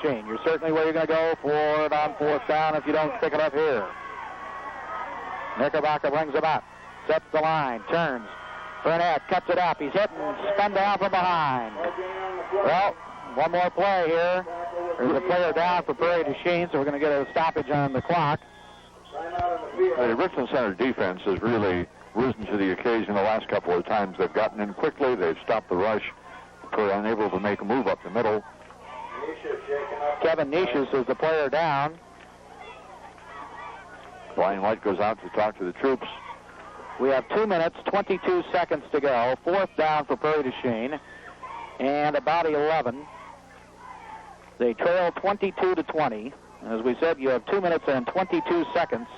Chien. You're certainly where you're going to go for it on fourth down if you don't pick it up here. Knickerbocker brings him up, sets the line, turns. Burnett cuts it up. He's hit and spun down from behind. Well, one more play here. There's a player down for Prairie du Chien, so we're going to get a stoppage on the clock. The Richland Center defense has really risen to the occasion the last couple of times. They've gotten in quickly. They've stopped the rush. They're unable to make a move up the middle. Kevin Nishus is the player down. Brian White goes out to talk to the troops. We have 2 minutes, 22 seconds to go. Fourth down for Prairie du Chien. And about 11. They trail 22-20. As we said, you have 2 minutes and 22 seconds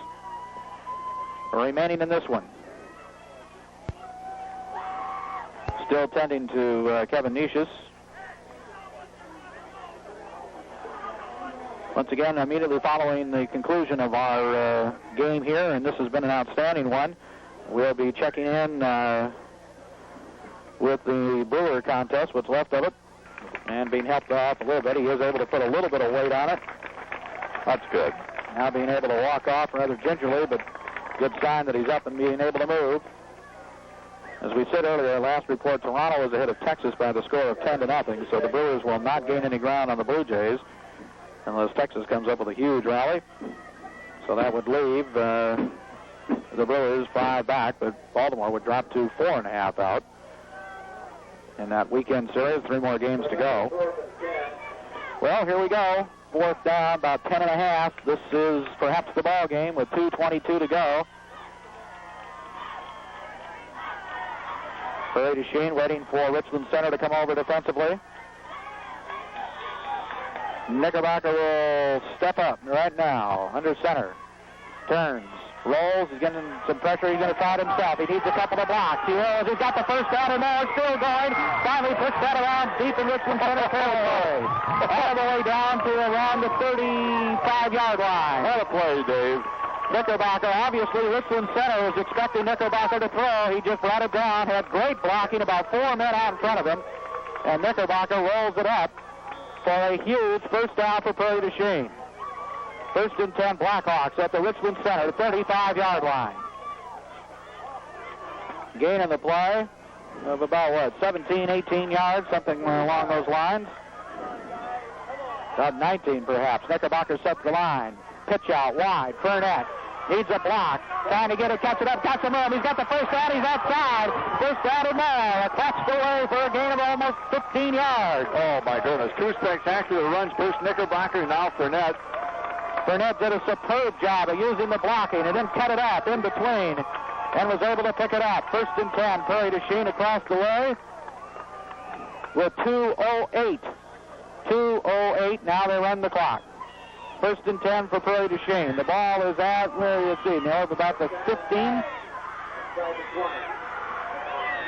remaining in this one. Still tending to Kevin Nishus. Once again, immediately following the conclusion of our game here, and this has been an outstanding one, we'll be checking in with the Brewer contest, what's left of it, and being helped off a little bit. He is able to put a little bit of weight on it. That's good. Now being able to walk off rather gingerly, but good sign that he's up and being able to move. As we said earlier, last report, Toronto was ahead of Texas by the score of 10-0, so the Brewers will not gain any ground on the Blue Jays unless Texas comes up with a huge rally. So that would leave the Brewers 5 back, but Baltimore would drop to 4.5 out in that weekend series. 3 more games to go. Well, here we go. Fourth down, about 10.5. This is perhaps the ball game with 2:22 to go. Prairie du Chien waiting for Richland Center to come over defensively. Knickerbocker will step up right now under center. Turns, rolls, he's getting some pressure. He's going to try it himself. He needs a couple of blocks. He rolls, he's got the first down, and now it's still going. Finally puts that around deep in Richland Center territory. All the way down to around the 35-yard line. What a play, Dave. Knickerbocker, obviously Richland Center was expecting Knickerbocker to throw. He just brought it down, had great blocking, about 4 men out in front of him, and Knickerbocker rolls it up for a huge first down for Prairie du Chien. 1st and 10 Blackhawks at the Richland Center, the 35-yard line. Gain in the play of about, 17, 18 yards, something along those lines. About 19, perhaps. Knickerbocker sets the line. Pitch out wide. Burnett needs a block. Trying to get it, catch it up, catch him up. He's got the first down. He's outside. First down and more. A catch away for a gain of almost 15 yards. Oh, my goodness. 2 spectacular runs. First Knickerbocker, now Burnett. Burnett did a superb job of using the blocking and then cut it up in between and was able to pick it up. 1st and 10. Prairie du Chien across the way with 2:08. 2:08. Now they run the clock. 1st and 10 for Prairie du Chien. The ball is at, where do you see, Neil, about the 15.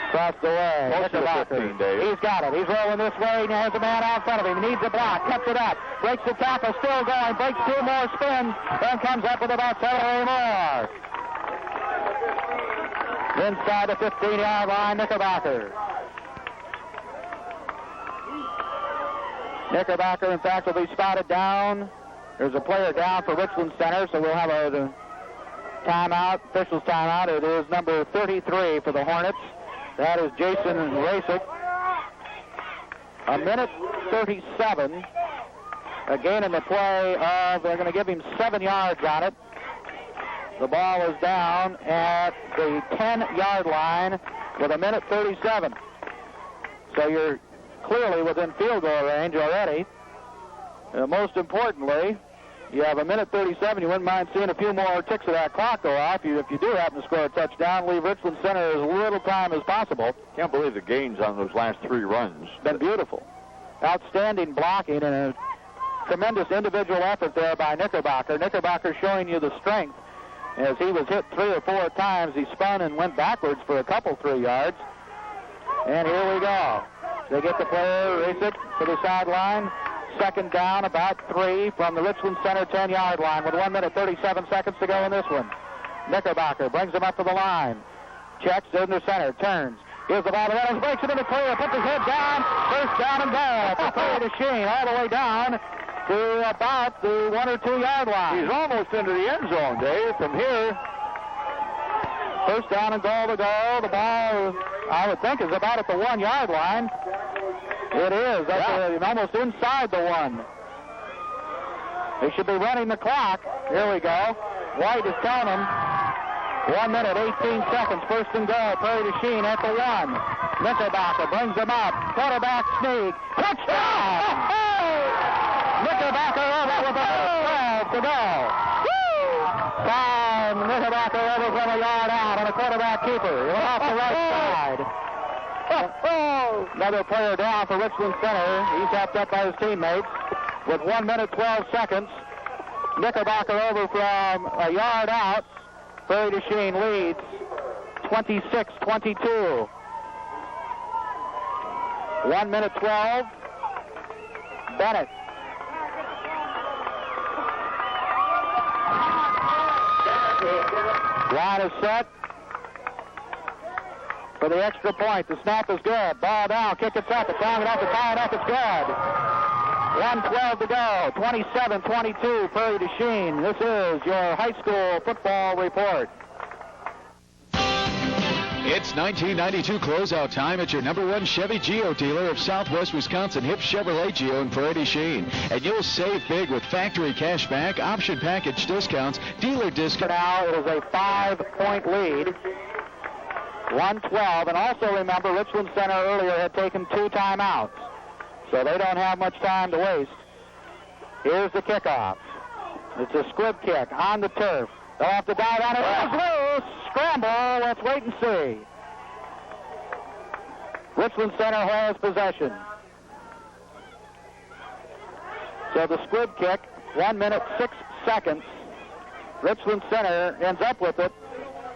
Across the way. Close to the 15, Dave. He's got it. He's rolling this way, and he has a man out in front of him. He needs a block. Cuts it up. Breaks the tackle. Still going. Breaks 2 more spins. Then comes up with about 7 more. Inside the 15-yard line, Knickerbocker. Knickerbocker, in fact, will be spotted down. There's a player down for Richland Center, so we'll have a timeout, official's timeout. It is number 33 for the Hornets. That is Jason Rasick. A minute 37. A gain in the play of, they're going to give him 7 yards on it. The ball is down at the 10-yard line with a minute 37. So you're clearly within field goal range already. Most importantly, you have a minute 37. You wouldn't mind seeing a few more ticks of that clock go off. If you do happen to score a touchdown, leave Richland Center as little time as possible. Can't believe the gains on those last 3 runs. Been beautiful. Outstanding blocking and a tremendous individual effort there by Knickerbocker. Knickerbocker showing you the strength. As he was hit 3 or 4 times, he spun and went backwards for a couple 3 yards. And here we go. They get the player, race it to the sideline. 2nd down, about 3 from the Richland Center 10-yard line with 1 minute 37 seconds to go in this one. Knickerbocker brings him up to the line. Checks in the center, turns. Here's the ball to Reynolds, breaks it into clear, puts his head down. First down and goal for Prairie du Chien all the way down to about the 1 or 2 yard line. He's almost into the end zone, Dave. From here, first down and goal to go. The ball, I would think, is about at the 1 yard line. It is. That's almost inside the 1. They should be running the clock. Here we go. White is telling them 1 minute, 18 seconds. First and goal. Prairie du Chien at the 1. Knickerbocker brings them up. Quarterback sneak. Touchdown! Knickerbocker over with about 12 to go. Time. Knickerbocker over from a yard out on a quarterback keeper. He'll off the right side. Another player down for Richland Center. He's helped up by his teammates with 1 minute, 12 seconds. Knickerbocker over from a yard out. Prairie du Chien leads 26-22. 1 minute 12. Bennett. Line is set for the extra point. The snap is good. Ball down. Kick it up. It's long enough to tie it up. It's good. 1:12 to go. 27-22. Prairie du Chien. This is your high school football report. It's 1992 closeout time at your #1 Chevy Geo dealer of Southwest Wisconsin, Hip Chevrolet Geo in Prairie du Chien. And you'll save big with factory cash back, option package discounts, dealer discount. Now it is a 5-point lead. 1:12. And also remember, Richland Center earlier had taken 2 timeouts. So they don't have much time to waste. Here's the kickoff. It's a squib kick on the turf. They'll have to dive on it. It's loose. Scramble. Let's wait and see. Richland Center has possession. So the squib kick, 1 minute, 6 seconds. Richland Center ends up with it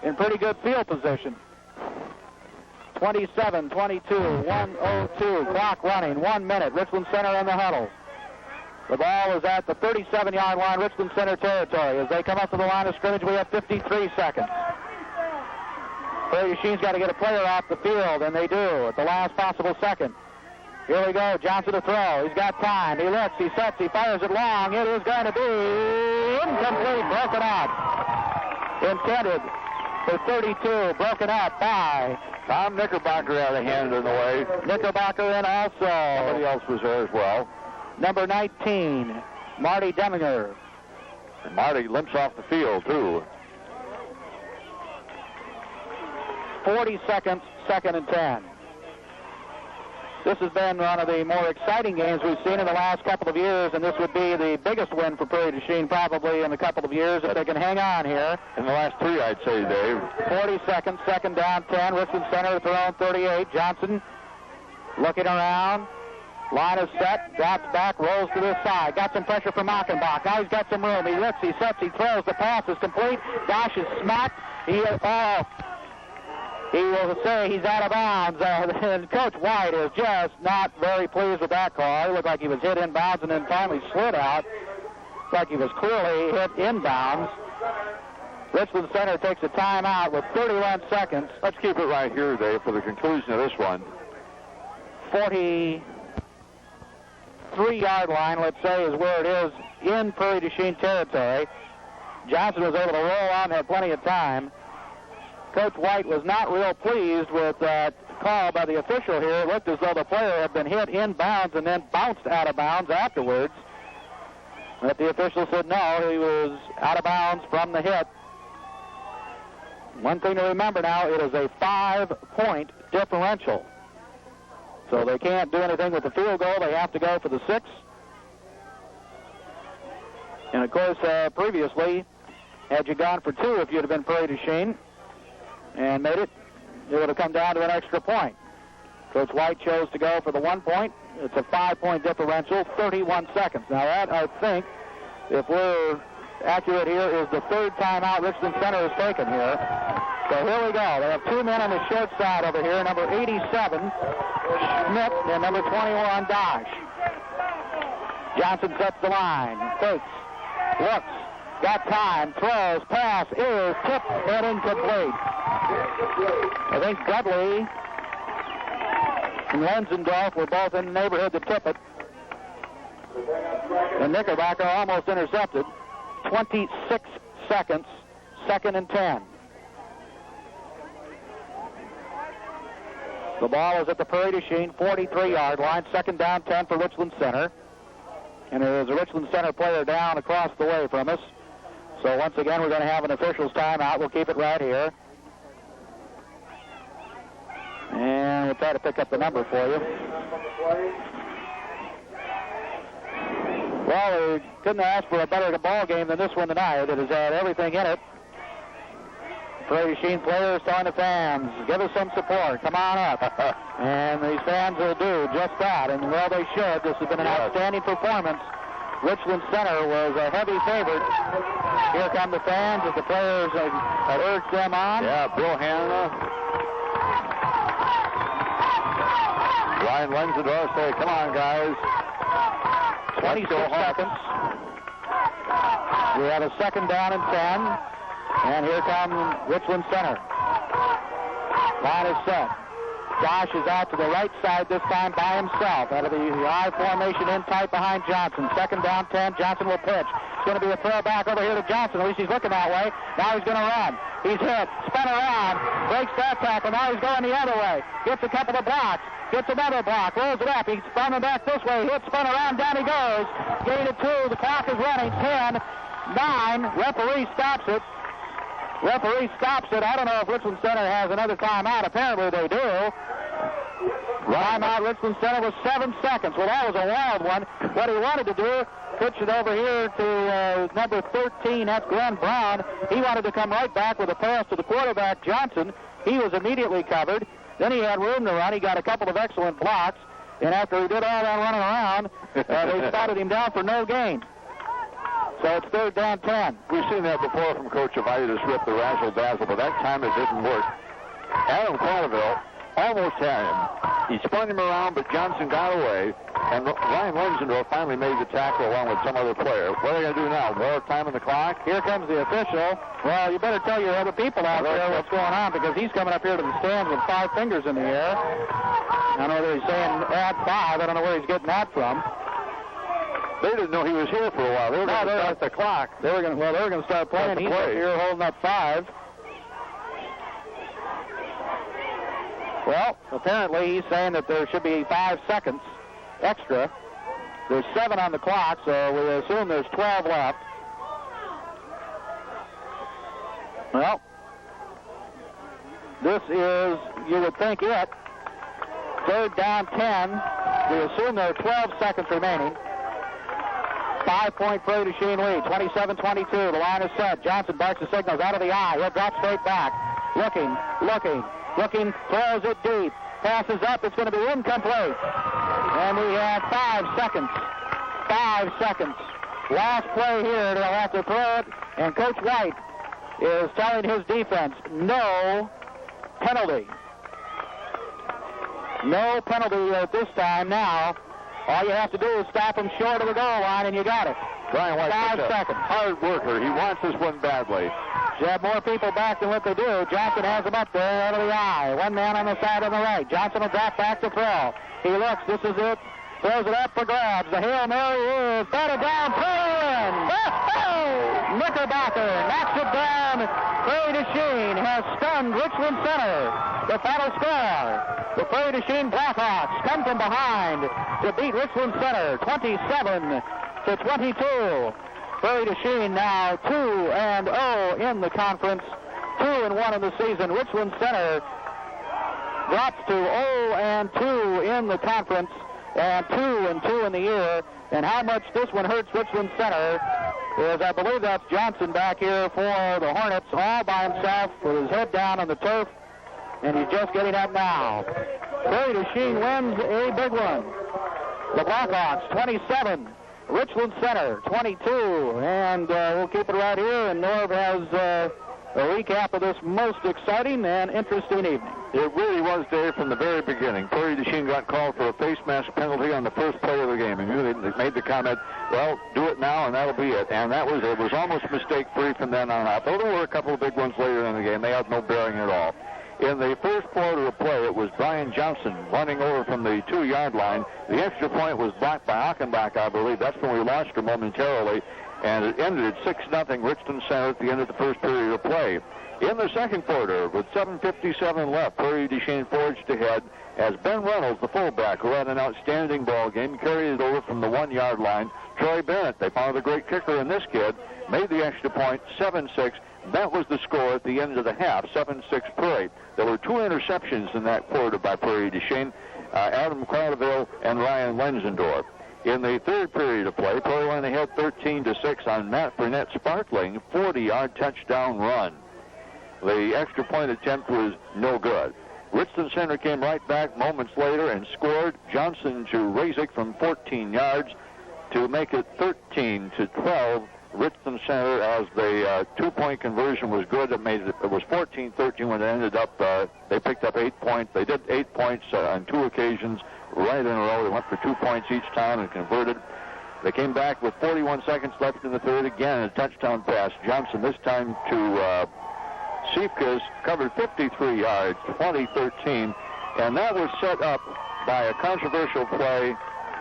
in pretty good field position. 27-22, 1:02, clock running, 1 minute. Richland Center in the huddle. The ball is at the 37-yard line, Richland Center territory. As they come up to the line of scrimmage, we have 53 seconds. Prairie du Chien's got to get a player off the field, and they do at the last possible second. Here we go, Johnson to throw. He's got time. He looks, he sets, he fires it long. It is going to be incomplete, broken up. Intended for 32, broken up by Tom Knickerbocker had a hand in the way. Knickerbocker and also Somebody else was there as well. number 19, Marty Deminger. And Marty limps off the field, too. 40 seconds, 2nd and 10. This has been one of the more exciting games we've seen in the last couple of years, and this would be the biggest win for Prairie du Chien probably in a couple of years if they can hang on here. In the last 3, I'd say, Dave. 40 seconds, 2nd down, 10. Richland Center thrown 38. Johnson looking around. Line is set, drops back, rolls to this side. Got some pressure from Achenbach. Now he's got some room. He looks, he sets, he throws. The pass is complete. Dash is smacked. He will say he's out of bounds. And Coach White is just not very pleased with that call. He looked like he was hit inbounds and then finally slid out. Looked like he was clearly hit inbounds. Richland Center takes a timeout with 31 seconds. Let's keep it right here, Dave, for the conclusion of this one. 43-yard line, let's say, is where it is in Prairie du Chien territory. Johnson was able to roll on, had plenty of time. Coach White was not real pleased with that call by the official here. It looked as though the player had been hit inbounds and then bounced out of bounds afterwards. But the official said no, he was out of bounds from the hit. One thing to remember now, it is a 5-point differential. So they can't do anything with the field goal. They have to go for the 6. And, of course, previously, had you gone for 2 if you'd have been Prairie du Chien and made it, it would have come down to an extra point. Coach White chose to go for the 1 point. It's a 5-point differential, 31 seconds. Now, that, I think, if we're accurate here, is the 3rd timeout Richland Center has taken here. So here we go. They have 2 men on the short side over here, number 87, Schmidt, and number 21, Dash. Johnson sets the line, fakes, looks, got time, throws, pass is tipped and incomplete. I think Dudley and Lenzendorf were both in the neighborhood to tip it. And Knickerbocker almost intercepted. 26 seconds, 2nd and 10. The ball is at the Prairie du Chien 43-yard line. 2nd down, 10 for Richland Center. And there is a Richland Center player down across the way from us. So once again, we're going to have an official's timeout. We'll keep it right here. And we'll try to pick up the number for you. Well, we couldn't ask for a better ball game than this one tonight. It has had everything in it. Prairie du Chien players telling the fans, give us some support. Come on up. And these fans will do just that. And well, they should. This has been an outstanding performance. Richland Center was a heavy favorite. Here come the fans as the players have urged them on. Yeah, Bill Hanna. Ryan Lenzador say, come on, guys. 26 seconds. We have a 2nd down and 10. And here comes Richland Center. Line is set. Josh is out to the right side this time by himself. Out of the I formation in tight behind Johnson. 2nd down, 10. Johnson will pitch. It's going to be a throw back over here to Johnson. At least he's looking that way. Now he's going to run. He's hit. Spun around. Breaks that tackle. Now he's going the other way. Gets a couple of blocks. Gets another block. Rolls it up. He's spun back this way. Hits. Spun around. Down he goes. Gain of 2. The clock is running. 10, 9. Referee stops it. Referee stops it. I don't know if Richland Center has another timeout. Apparently they do. Timeout Richland Center was 7 seconds. Well, that was a wild one. What he wanted to do, pitch it over here to number 13. That's Glenn Brown. He wanted to come right back with a pass to the quarterback, Johnson. He was immediately covered. Then he had room to run. He got a couple of excellent blocks. And after he did all that running around, they spotted him down for no gain. So it's 3rd down, 10. We've seen that before from Coach Avidas with the razzle-dazzle, but that time it didn't work. Adam Quenneville almost had him. He spun him around, but Johnson got away, and Ryan Lenzendorf finally made the tackle along with some other player. What are they going to do now? More time on the clock? Here comes the official. Well, you better tell your other people out there what's going on, because he's coming up here to the stands with 5 fingers in the air. I don't know whether he's saying add 5. I don't know where he's getting that from. They didn't know he was here for a while. They were going to start the clock. They were going to start playing. He's up here holding up 5. Well, apparently he's saying that there should be 5 seconds extra. There's 7 on the clock, so we assume there's 12 left. Well, this is, you would think it. 3rd down, 10. We assume there are 12 seconds remaining. 5-point Prairie du Chien lead, 27-22. The line is set. Johnson barks the signals out of the eye. He'll drop straight back. Looking, throws it deep. Passes up. It's going to be incomplete. And we have 5 seconds. 5 seconds. Last play here. They'll have to throw it. And Coach White is telling his defense, no penalty. No penalty at this time now. All you have to do is stop him short of the goal line, and you got it. Brian White, 5 seconds. Hard worker. He wants this one badly. You have more people back than what they do. Johnson has him up there out of the eye. One man on the side on the right. Johnson will drop back to throw. He looks. This is it. Throws it up for grabs. The Hail Mary is batted down. Throw-in. Knickerbocker knocks it down. Prairie du Chien has stunned Richland Center. The final score. The Prairie du Chien Blackhawks come from behind to beat Richland Center 27-22. Prairie du Chien now 2-0 in the conference, 2-1 in the season. Richland Center drops to 0-2 in the conference and 2-2 in the year. And how much this one hurts Richland Center is, I believe that's Johnson back here for the Hornets, all by himself with his head down on the turf, and he's just getting up now. Prairie du Chien wins a big one. The Blackhawks 27, Richland Center 22, and we'll keep it right here, and Norv has a recap of this most exciting and interesting evening. It really was, Dave, from the very beginning. Prairie du Chien got called for a face mask penalty on the first play of the game, and they made the comment, well, do it now, and that'll be it. And it was almost mistake-free from then on out. Though there were a couple of big ones later in the game, they had no bearing at all. In the first quarter of play, it was Brian Johnson running over from the 2-yard line. The extra point was blocked by Achenbach, I believe. That's when we lost her momentarily. And it ended at 6-0 Richland Center at the end of the first period of play. In the second quarter, with 7:57 left, Prairie du Chien forged ahead as Ben Reynolds, the fullback, who had an outstanding ball game, carried it over from the 1-yard line. Troy Bennett, they found a great kicker in this kid, made the extra point, 7-6. That was the score at the end of the half, 7-6 Prairie. There were 2 interceptions in that quarter by Prairie du Chien, Adam Cradaville and Ryan Lenzendorf. In the third period of play, Prairie went ahead 13-6 on Matt Burnett's sparkling 40-yard touchdown run. The extra point attempt was no good. Richland Center came right back moments later and scored. Johnson to Razik from 14 yards to make it 13-12. Richland Center, as the 2-point conversion was good. It was 14-13 when it ended up. They picked up 8 points. They did 8 points on 2 occasions right in a row. They went for 2 points each time and converted. They came back with 41 seconds left in the third. Again, a touchdown pass. Johnson this time to Siefkas, covered 53 yards, 20-13, and that was set up by a controversial play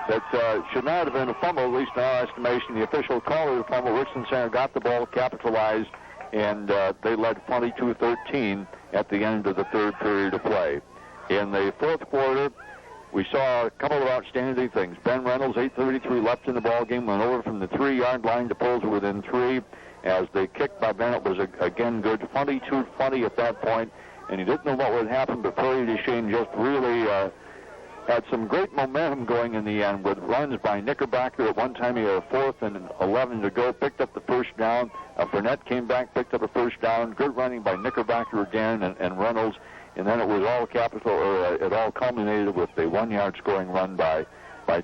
that should not have been a fumble, at least in our estimation. The official called it a fumble. Richland Center got the ball, capitalized, and they led 22-13 at the end of the third period of play. In the fourth quarter, we saw a couple of outstanding things. Ben Reynolds, 8:33 left in the ball game, went over from the 3-yard line to pull to within 3. As the kick by Bennett was again good, 22-20 at that point, and he didn't know what would happen, but Prairie du Chien just really had some great momentum going in the end with runs by Knickerbocker. At one time he had a 4th and 11 to go, picked up the first down. Burnett came back, picked up a first down. Good running by Knickerbocker again and Reynolds, and then it was all it all culminated with the 1-yard scoring run by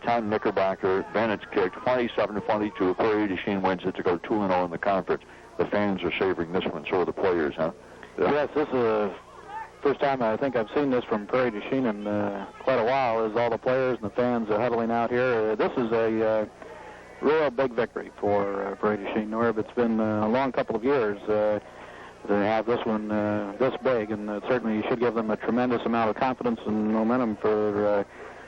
Tom Knickerbocker. Bennett's kick, 27-22. Prairie du Chien wins it to go 2-0 in the conference. The fans are savoring this one, so are the players, huh? Yes, this is the first time I think I've seen this from Prairie du Chien in quite a while, as all the players and the fans are huddling out here. This is a real big victory for Prairie du Chien, Norb. It's been a long couple of years to have this one this big, and certainly you should give them a tremendous amount of confidence and momentum for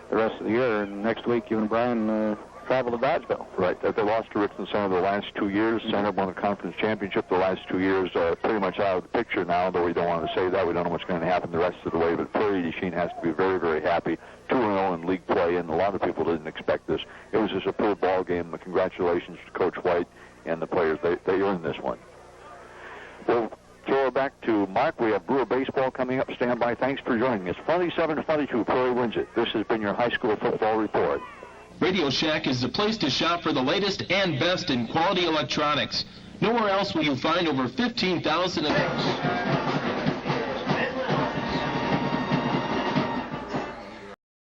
the rest of the year. And next week, you and Brian travel to Dodgeville. Right. They lost to Richland Center the last 2 years. Center won the conference championship the last 2 years. Pretty much out of the picture now, though we don't want to say that. We don't know what's going to happen the rest of the way. But Prairie du Chien has to be very, very happy. 2-0 in league play, and a lot of people didn't expect this. It was a superb ball game. Congratulations to Coach White and the players. They earned this one. We'll throw it back to Mark. We have Brewer baseball coming up. Stand by. Thanks for joining us. 27-22. Prairie wins it. This has been your high school football report. Radio Shack is the place to shop for the latest and best in quality electronics. Nowhere else will you find over 15,000